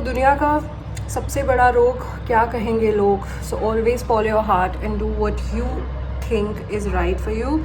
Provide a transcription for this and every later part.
दुनिया का सबसे बड़ा रोग क्या कहेंगे लोग. So always follow your heart and do what you think is right for you.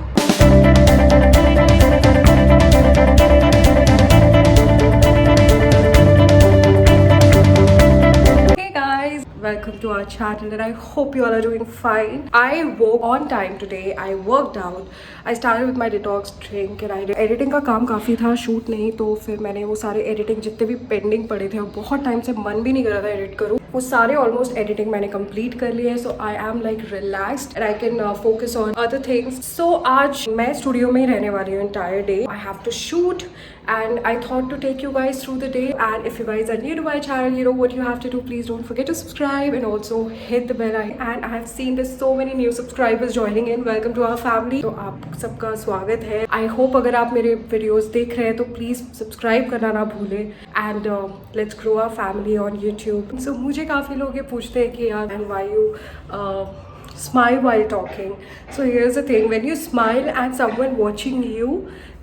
Welcome to our channel and I hope you all are doing fine. I woke on time today. I worked out. I started with my detox drink and I did editing का काम काफ़ी था, shoot नहीं, तो फिर मैंने वो सारे एडिटिंग जितने भी पेंडिंग पड़े थे और बहुत टाइम से मन भी नहीं कर रहा था एडिट करूँ, वो सारे ऑलमोस्ट एडिटिंग मैंने कंप्लीट कर लिए. So I am like relaxed and I can focus on other things. So आज मैं स्टूडियो में ही रहने वाली हूँ entire day. I have to shoot and I thought to take you guys through the day. And if you guys are new to my channel, you know what you have to do. Please don't forget to subscribe and also hit the bell icon. And I have seen there's so many new subscribers joining in. Welcome to our family. तो आप सबका स्वागत है. I hope अगर आप मेरे videos देख रहे हैं तो please subscribe करना ना भूलें. And let's grow our family on YouTube. So मुझे काफ़ी लोग ये पूछते हैं कि यार and why you smile while talking. So here's the thing, when you smile and someone watching you,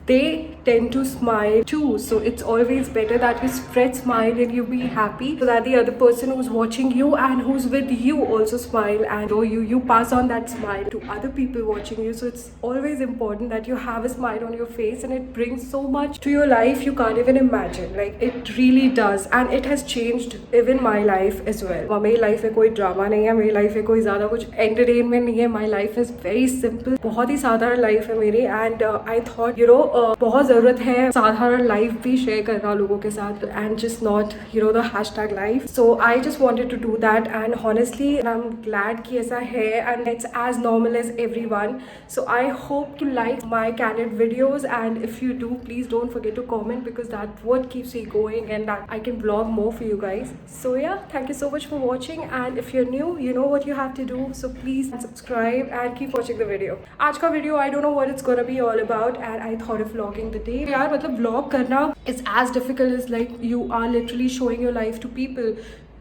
they tend to smile too. So it's always better that you spread smile and you be happy so that the other person who's watching you and who's with you also smile, and you pass on that smile to other people watching you. So it's always important that you have a smile on your face, and it brings so much to your life you can't even imagine. Like it really does, and it has changed even my life as well. मेरी life में कोई drama नहीं है, मेरी life में कोई ज़्यादा कुछ एंटरटेनमेंट नहीं है. My life is very simple, बहुत ही साधारण लाइफ है मेरी. एंड आई थॉट बहुत ज़रूरत है साधारण लाइफ भी शेयर करना लोगों के साथ, and just not the hashtag life. So I just wanted to do that, and honestly I am glad कि ऐसा है, and it's as normal as everyone. So I hope to like my candid videos, and if you do please don't forget to comment because that what keeps me going and that I can blog more for you guys. So yeah, thank you so much for watching, and if you're new, you know what you have to do, so please subscribe and keep watching the video. आज का video I don't know what it's gonna be all about, and I thought of vlogging the day. यार मतलब vlog करना is as difficult as like you are literally showing your life to people,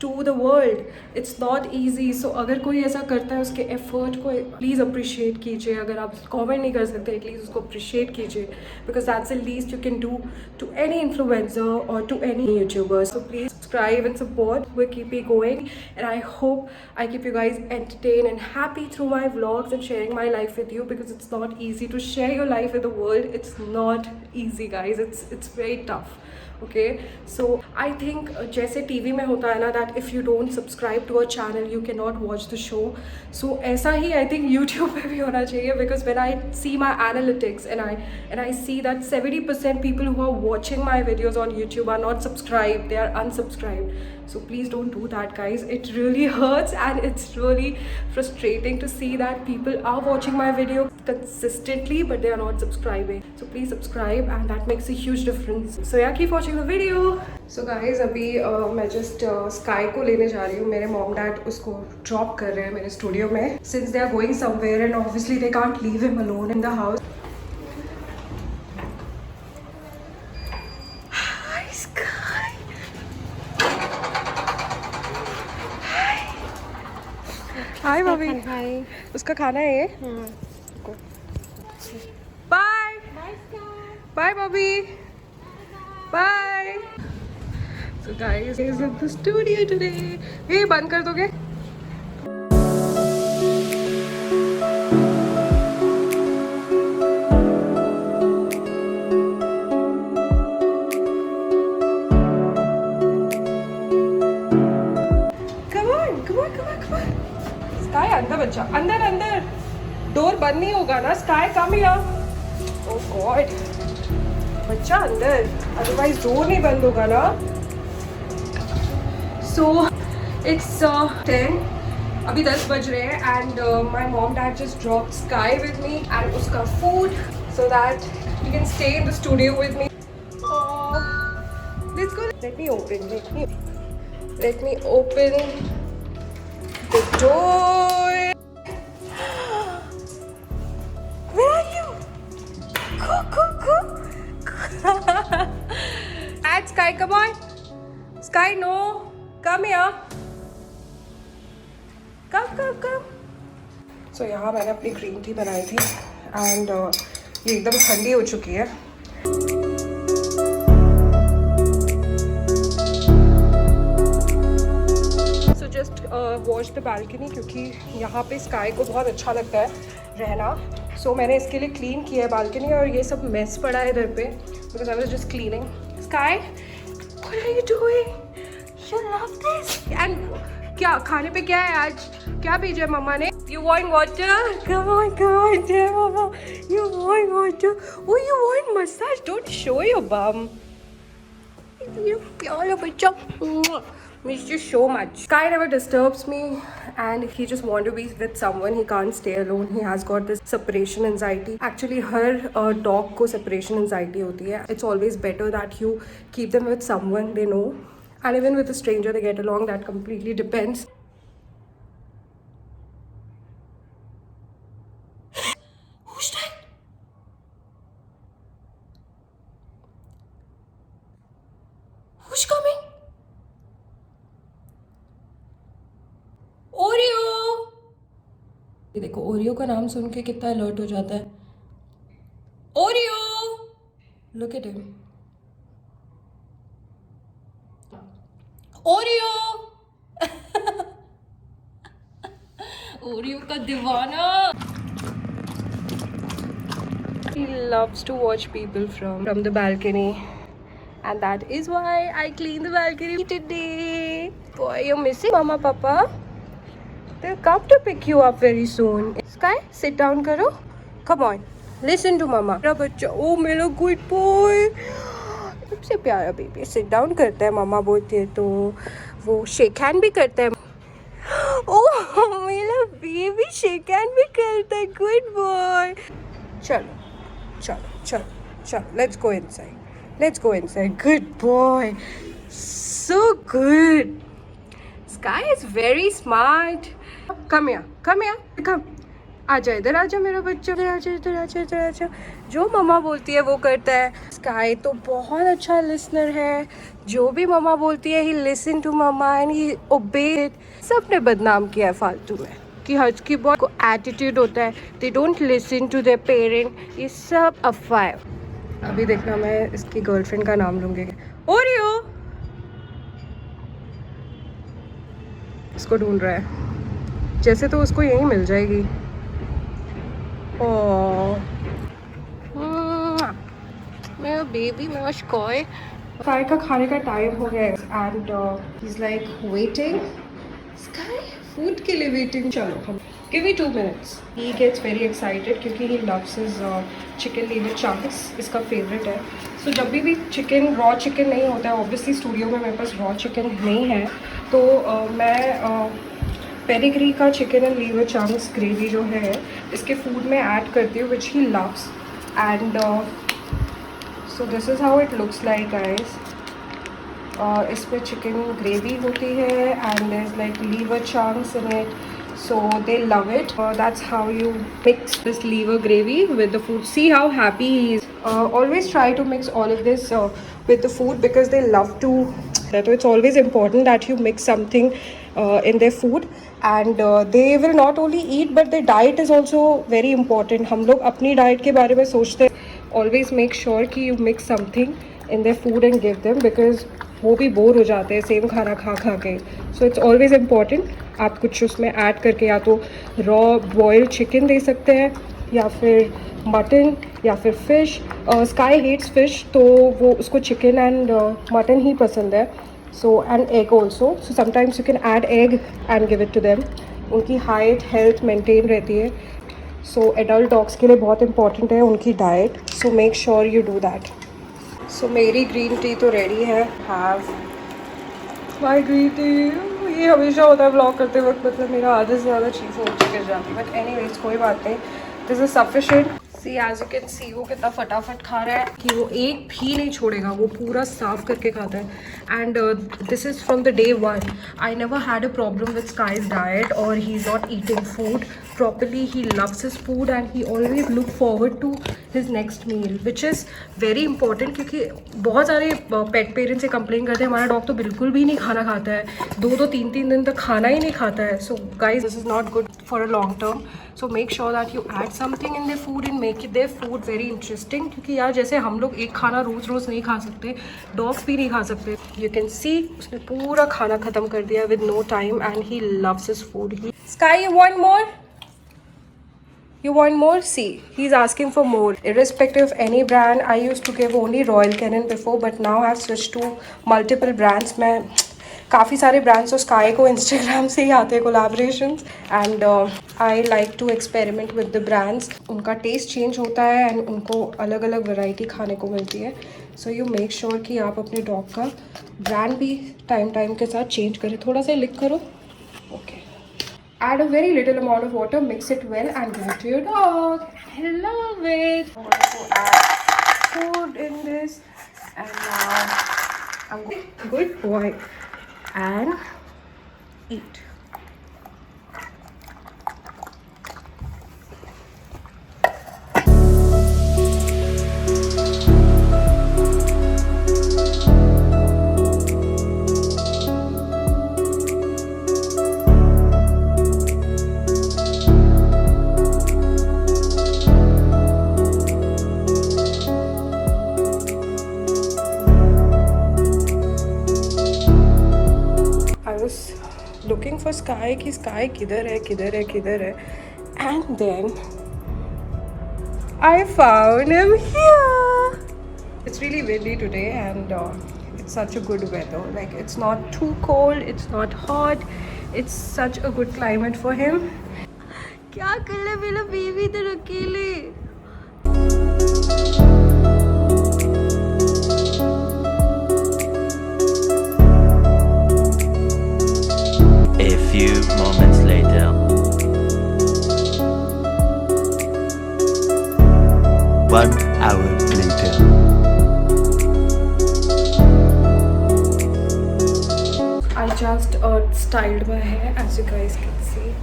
to the world. It's not easy. So अगर कोई ऐसा करता है उसके effort को प्लीज़ अप्रिशिएट कीजिए. अगर आप कमेंट नहीं कर सकते एटलीस्ट उसको अप्रिशिएट कीजिए, because that's the least you can do to any influencer और to any YouTuber. So please subscribe and support. We'll keep it going, and I hope I keep you guys entertained and happy through my vlogs and sharing my life with you, because it's not easy to share your life with the world. It's not easy guys, it's very tough. Okay, so I think जैसे TV में होता है ना that if you don't subscribe to a channel you cannot watch the show, so ऐसा ही I think YouTube पे भी होना चाहिए, because when I see my analytics and I see that 70% people who are watching my videos on YouTube are not subscribed, they are unsubscribed. So please don't do that guys. It really hurts and it's really frustrating to see that people are watching my video consistently but they are not subscribing. So please subscribe, and that makes a huge difference. So yeah, keep watching the video. So guys, अभी मैं just Sky को लेने जा रही हूँ. मेरे mom dad उसको drop कर रहे हैं मेरे studio में, since they are going somewhere and obviously they can't leave him alone in the house. हाय भाभी. हाय. उसका खाना है ये. बाय बाय भाभी. Bye. So guys, is at the studio today. ये बंद कर दोगे? स्काई अंदर, बच्चा अंदर अंदर. डोर बंद नहीं होगा ना. Sky come here. Oh God, बच्चा अंदर, अदरवाइज डोर नहीं बंद होगा ना. सो इट्स 10, अभी 10 बज रहे हैं, and my mom dad just drop Sky with me and उसका food so that you can stay in the studio with me. Let's go. Let me open the door. Where are you? Go. At Sky, come on. Sky, no. Come here. Come. So यहाँ मैंने अपनी green tea बनाई थी, and ये एकदम ठंडी हो चुकी है. वॉश द बालकनी, क्योंकि यहाँ पे स्काई को बहुत अच्छा लगता है रहना. सो मैंने इसके लिए क्लीन किया है बालकनी, और ये सब मेस पड़ा है इधर पे because I was just cleaning. Sky, what are you doing? You love this. And क्या खाने पे क्या है आज? क्या भेजा है मम्मा ने? You want water? Come on, dear mama. You want water? Oh, you want massage? Don't show your bum. You प्यारा बच्चा. Miss you so much. Sky never disturbs me, and he just want to be with someone. He can't stay alone. He has got this separation anxiety. Actually, her dog को separation anxiety होती है. It's always better that you keep them with someone they know, and even with a stranger they get along. That completely depends. Who's that? Who's coming? Oreo. ये देखो, Oreo का नाम सुन के कितना alert हो जाता है. Oreo, look at him. Oreo. Oreo का दीवाना. He loves to watch people from the balcony, and that is why I clean the balcony today. Boy, you're missing Mama, Papa. They'll come to pick you up very soon. Sky, sit down karo. Come on, listen to Mama. मेरा बच्चा, oh मेरा good boy. सबसे प्यारा baby. Sit down करता है Mama बोलती है तो. वो shake hand भी करता है. Oh मेरा बेबी shake hand भी करता है. Good boy. चलो चलो चलो चलो, let's go inside. Let's go inside. Good boy. So good. Sky is very smart. Come here. Come here. Come. आजा इधर, आजा मेरा बच्चा. इधर आजा, इधर आजा, इधर आजा. जो मम्मा बोलती है वो करता है. स्काई तो बहुत अच्छा लिसनर है. जो भी मम्मा बोलती है, he listen to mama and he obey it. सबने बदनाम किया है फालतू में कि हज की बहुत को एटीट्यूड होता है. They don't listen to their parent. ये सब अफवाह है. अभी देखना, मैं इसकी गर्लफ्रेंड का नाम लूँगी. ओरियो. इसको ढूंढ रहा है. जैसे तो उसको यहीं मिल जाएगी. ओह मेरा बेबी, मेरा स्काई. स्काई का खाने का टाइम हो गया है and he is like waiting. Sky food के लिए वेटिंग. चलो हम, give me 2 minutes. He gets very excited क्योंकि he loves his chicken liver chunks. इसका फेवरेट है. So जब भी चिकन, रॉ चिकन नहीं होता है, ऑब्वियसली स्टूडियो में मेरे पास रॉ चिकन नहीं है, तो मैं पेडिग्री का chicken and liver chunks gravy जो है इसके फूड में ऐड करती हूँ, which he loves. And so this is how it looks like guys. इसमें चिकन ग्रेवी होती है and there is like liver chunks in it. So they love it. That's how you mix this liver gravy with the food. See how happy he is. Always try to mix all of this with the food because they love to. So it's always important that you mix something in their food, and they will not only eat but their diet is also very important. हम लोग अपनी diet के बारे में सोचते हैं. Always make sure कि you mix something in their food and give them, because वो भी बोर हो जाते हैं सेम खाना खा खा के. सो इट्स ऑलवेज इम्पॉर्टेंट आप कुछ उसमें ऐड करके या तो रॉ बॉयल्ड चिकन दे सकते हैं या फिर मटन या फिर फ़िश. स्काई हेट्स फ़िश, तो वो उसको चिकन एंड मटन ही पसंद है. So and egg also. So sometimes you can add egg and give it to them. उनकी हाइट हेल्थ मेंटेन रहती है. सो एडल्ट डॉग्स के लिए बहुत इंपॉर्टेंट है उनकी diet. So make sure you do that. So मेरी ग्रीन टी तो रेडी है. Have my green tea. ये हमेशा होता है व्लॉग करते वक्त, मतलब मेरा आधे से ज़्यादा चीज़ हो चुकी जाती है. बट एनीवेज कोई बात नहीं. This is sufficient. See as you can see वो कितना फटाफट खा रहा है कि वो एक भी नहीं छोड़ेगा, वो पूरा साफ करके खाता है. And this is from the day 1. I never had a problem with Sky's diet और he is not eating food properly. He loves his food and he always look forward to his next meal, which is very important. क्योंकि बहुत सारे पेट parents से complain करते हैं हमारा dog तो बिल्कुल भी नहीं खाना खाता है, 2-2 3-3 दिन तक खाना ही नहीं खाता है. So guys this is not good for a long term. So make sure that you add something in their food and make it their food very interesting. क्योंकि यार जैसे हम लोग एक खाना रोज़ रोज़ नहीं खा सकते, डॉग्स भी नहीं खा सकते. You can see उसने पूरा खाना ख़त्म कर दिया with no time and he loves his food. Sky, you want more? You want more? See, he's asking for more. Irrespective of any brand, I used to give only Royal Canin before, but now I've switched to multiple brands. मैं काफ़ी सारे brands तो Sky को Instagram से ही आते हैं collaborations, and I like to experiment with the brands. उनका taste change होता है and उनको अलग अलग variety खाने को मिलती है. So you make sure कि आप अपने dog का brand भी time के साथ change करें. थोड़ा सा लिख करो. Okay. Add a very little amount of water, mix it well and give it to your dog. I love it. I'm going to add food in this and now I'm going, good boy, and eat. Looking for Sky कि Sky किधर है and then I found him here. It's really windy today and it's such a good weather. Like it's not too cold, it's not hot, it's such a good climate for him. क्या कर ले मेरा baby इधर अकेले. A few moments later. 1 hour later. I just styled my hair, as you guys can see.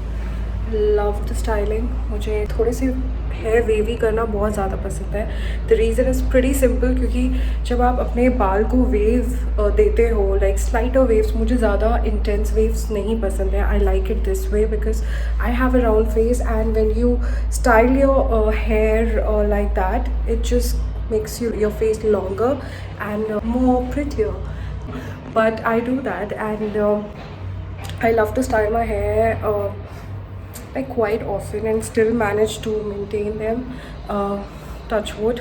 Love the styling. मुझे थोड़े से hair wavy करना बहुत ज़्यादा पसंद है. The reason is pretty simple, क्योंकि जब आप अपने बाल को वेव देते हो, लाइक स्लाइटर वेव्स, मुझे ज़्यादा इंटेंस वेव्स नहीं पसंद है. I like it this way because I have a round face and when you style your hair like that, it just makes your face longer and more prettier. But I do that and I love to style my hair like quite often and still manage to maintain them. Touch wood,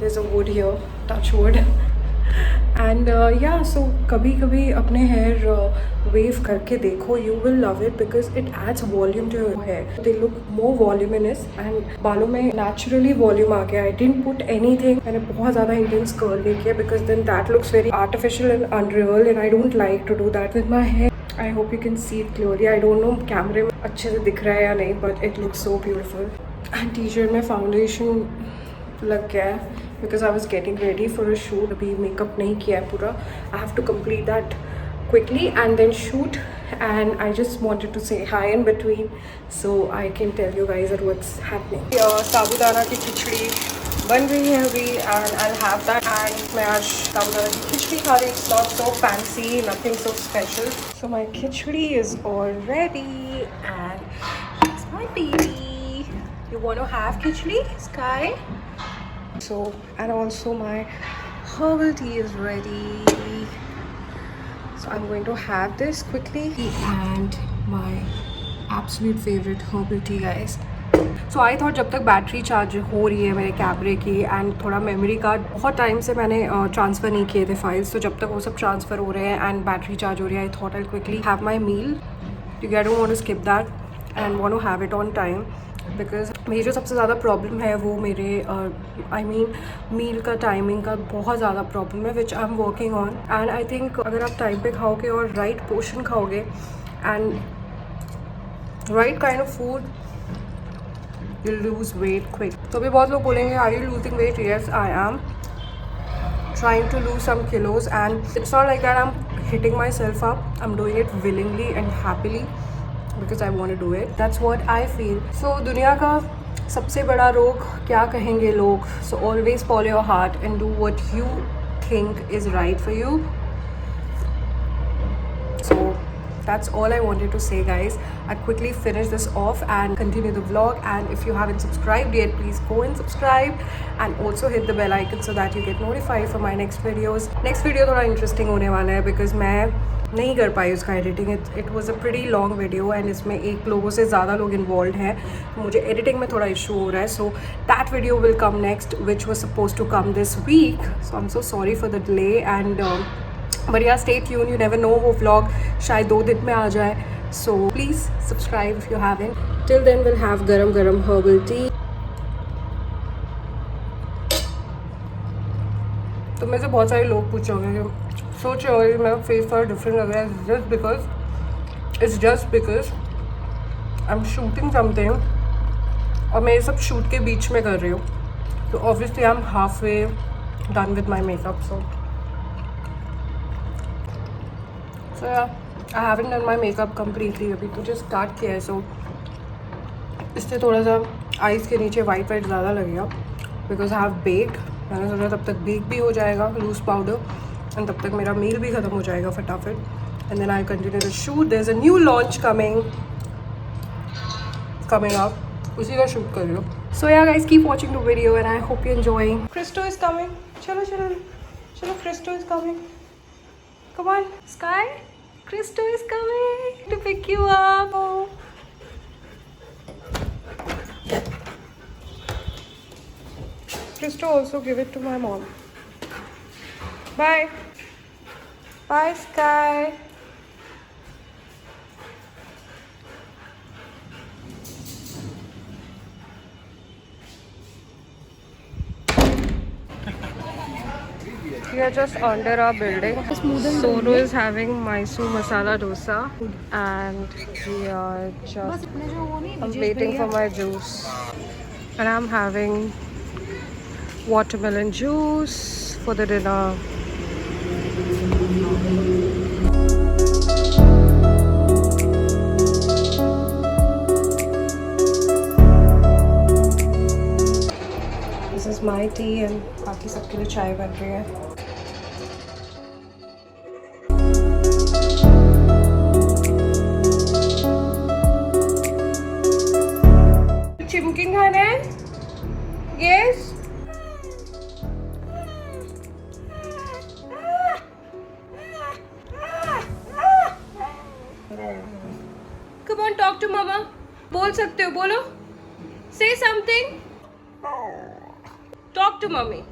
there's a wood here, touch wood. And yeah, so कभी अपने hair wave करके देखो, you will love it because it adds volume to your hair. They look more voluminous and बालों में naturally volume आ गया. I didn't put anything. मैंने बहुत ज़्यादा intense curl नहीं किया because then that looks very artificial and unreal and I don't like to do that with my hair. I hope you can see it clearly. I don't know कैमरे में अच्छे से दिख रहा है या नहीं, but it looks so beautiful. And t-shirt में foundation लग गया है because I was getting ready for a shoot. अभी मेकअप नहीं किया है पूरा. I have to complete that quickly and then shoot. And I just wanted to say hi in between so I can tell you guys that what's happening. साबूदाना की खिचड़ी बन रही है अभी and I'll have that. And मैं आज साबूदाना की खिचड़ी खा रही. It's not so fancy, nothing so special. So my khichdi is all ready and here's my baby. You want to have khichdi, Sky? So, and also my herbal tea is ready. So I'm going to have this quickly. And my absolute favorite herbal tea, guys. So I thought जब तक battery charge हो रही है मेरे कैमरे की and थोड़ा memory card, बहुत टाइम से मैंने ट्रांसफ़र नहीं किए थे फाइल्स, तो जब तक वो सब ट्रांसफ़र हो रहे हैं एंड बैटरी चार्ज हो रही है, I thought I quickly have my meal क्योंकि I don't want to skip that and want to have it on time. Because मेरी जो सबसे ज़्यादा प्रॉब्लम है वो मेरे आई मीन मील का टाइमिंग का बहुत ज़्यादा प्रॉब्लम है which I am working on. And I think अगर आप टाइम पे खाओगे और राइट पोर्शन खाओगे and right kind of food, you'll lose weight quick. तो अभी बहुत लोग बोलेंगे are you losing weight? Yes, I am trying to lose some kilos and it's not like that I'm hitting myself up. I'm doing it willingly and happily because I want to do it. That's what I feel. So दुनिया का सबसे बड़ा रोग क्या कहेंगे लोग? So always follow your heart and do what you think is right for you. So that's all I wanted to say, guys. I'll quickly finish this off and continue the vlog. And if you haven't subscribed yet, please go and subscribe and also hit the bell icon so that you get notified for my next videos. Next video थोड़ा interesting होने वाला है because मैं नहीं कर पाई उसका editing. It was a pretty long video and इसमें एक लोगों से ज़्यादा लोग इन्वॉल्व हैं, तो मुझे एडिटिंग में थोड़ा इशू हो रहा है. So that video will come next which was suppose to come this week. So I am so sorry for the delay and but yeah stay tune, you never know, वो vlog शायद 2 दिन में आ जाए. So please subscribe if you haven't. Till then will have गरम गरम herbal tea. तो मेरे से बहुत सारे लोग पूछे होंगे कि सोच रहे हो मेरा फेस थोड़ा डिफरेंट लग रहा है. Just because I am shooting something और मैं ये सब शूट के बीच में कर रही हूँ, तो obviously I am half way done with my makeup. So I haven't done my makeup completely, अभी तो जस्ट स्टार्ट किया है. सो इससे थोड़ा सा आइज़ के नीचे वाइट ज़्यादा लगेगा बिकॉज आई हैव बेक्ड. मैंने सोचा तब तक बेक भी हो जाएगा लूज पाउडर एंड तब तक मेरा मील भी ख़त्म हो जाएगा फटाफट. And then I continue the shoot. There is a new launch coming up, उसी का शूट कर रही हूँ. So yeah guys, keep watching the video and I hope you enjoying. Cristo is coming. चलो चलो चलो, Cristo is coming. Come on Sky, Cristo is coming to pick you up. Cristo, also give it to my mom. Bye. Bye, Sky. We are just under our building. Sonu is having Mysore masala dosa and we are just I'm waiting for my juice and I'm having watermelon juice for the dinner. This is my tea and बाकी सबके लिए चाय बन रही है. चिमकिंग खाना है? Yes. Come on, talk to mama. बोल सकते हो, बोलो. Say something. Talk to mummy.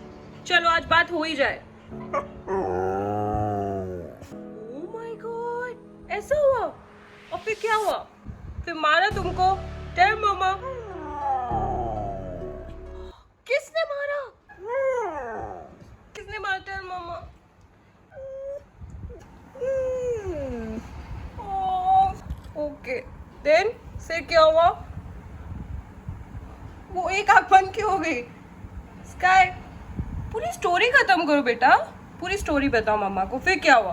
चलो आज बात हो ही जाए. Oh my God, ऐसा हुआ? और फिर क्या हुआ? फिर मारा तुमको? Tell mama. किसने मारा? किसने मारा? Tell mama. ओके देन से क्या हुआ? वो एक आँख बंद क्यों हो गई? स्काई, पूरी स्टोरी खत्म करो बेटा, पूरी स्टोरी बताओ मम्मा को. फिर क्या हुआ?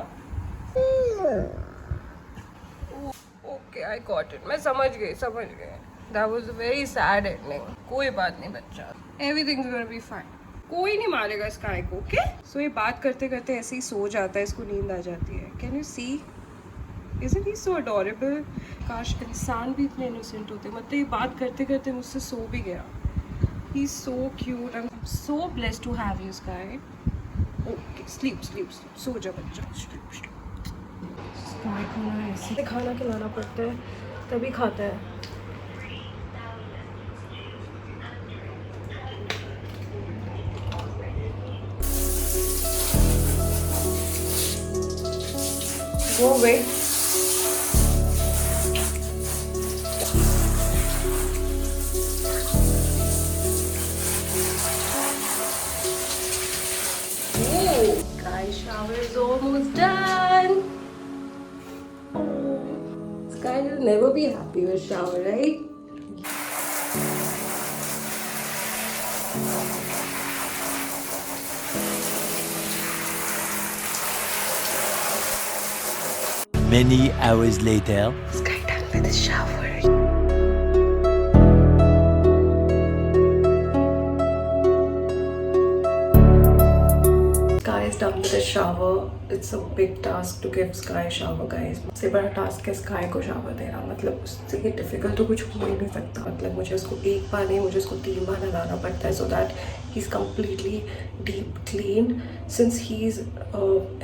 Okay I got it. मैं समझ गई. That was a very sad ending. कोई बात नहीं बच्चा, everything is gonna be fine. कोई नहीं मारेगा स्काई को. ओके. सो ये बात करते करते ऐसे ही सो जाता है, इसको नींद आ जाती है. Can you see? Isn't he so adorable? काश इंसान भी इतने इनोसेंट होते. मतलब ये बात करते करते मुझसे सो भी गया. He's so cute. I'm so blessed to have you, Sky. Okay, sleep. सो जा बच्चा. Sky को ना ऐसे खाना खिलाना पड़ता है तभी खाता है. Go away. Shower is almost done. Sky will never be happy with shower, right? Many hours later. Sky done with the shower. Sky is done with the shower. it's a big task to give Sky a shower, guys. सबसे बड़ा task है Sky को shower देना, मतलब उससे difficult तो कुछ हो ही नहीं सकता. मतलब मुझे उसको एक बार नहीं, मुझे उसको 3 बार नहलाना पड़ता है, so that he's completely deep clean, since he's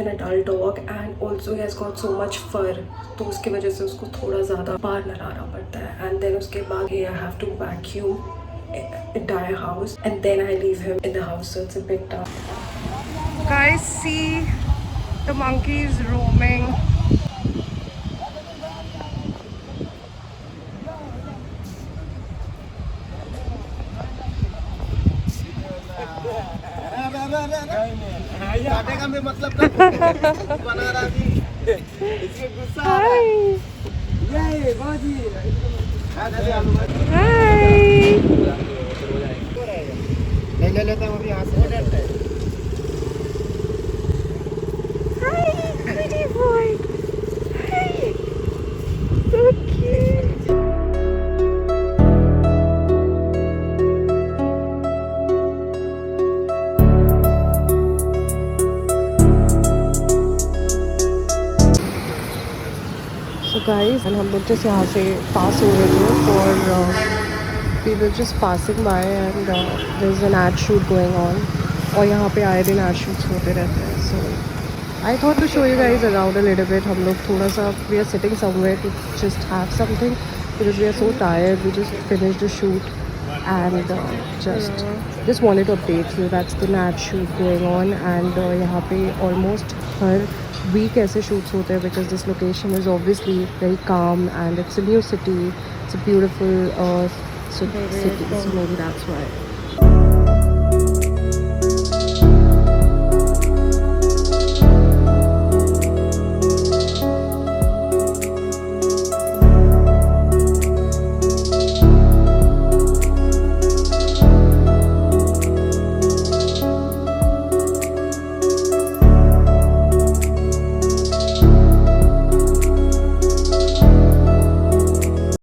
an adult dog and also he has got so much fur. तो उसकी वजह से उसको थोड़ा ज़्यादा बार नहलाना पड़ता है. And then उसके बाद I have to vacuum entire house and then I leave him in the house, so it's a big task. Guys, see the monkeys roaming. काटेगा मैं मतलब बना रहा थी इसके गुस्सा आ रहा है ये बाजी ले लेता हूँ अभी यहाँ से Pretty boy. Hey, so cute. So guys, and हम लोग just यहाँ से पास हो रहे थे और we were just passing by and there's an ad shoot going on. और यहाँ पे आए दिन ad shoots होते रहते हैं. So I thought to show you guys around a little bit. हम लोग थोड़ा सा we are sitting somewhere to just have something because we are so tired. We just finished the shoot and just wanted to update you. That's the ad shoot going on and यहाँ पे almost हर week ऐसे shoots होते हैं because this location is obviously very calm and it's a new city. It's a beautiful city, so maybe that's why.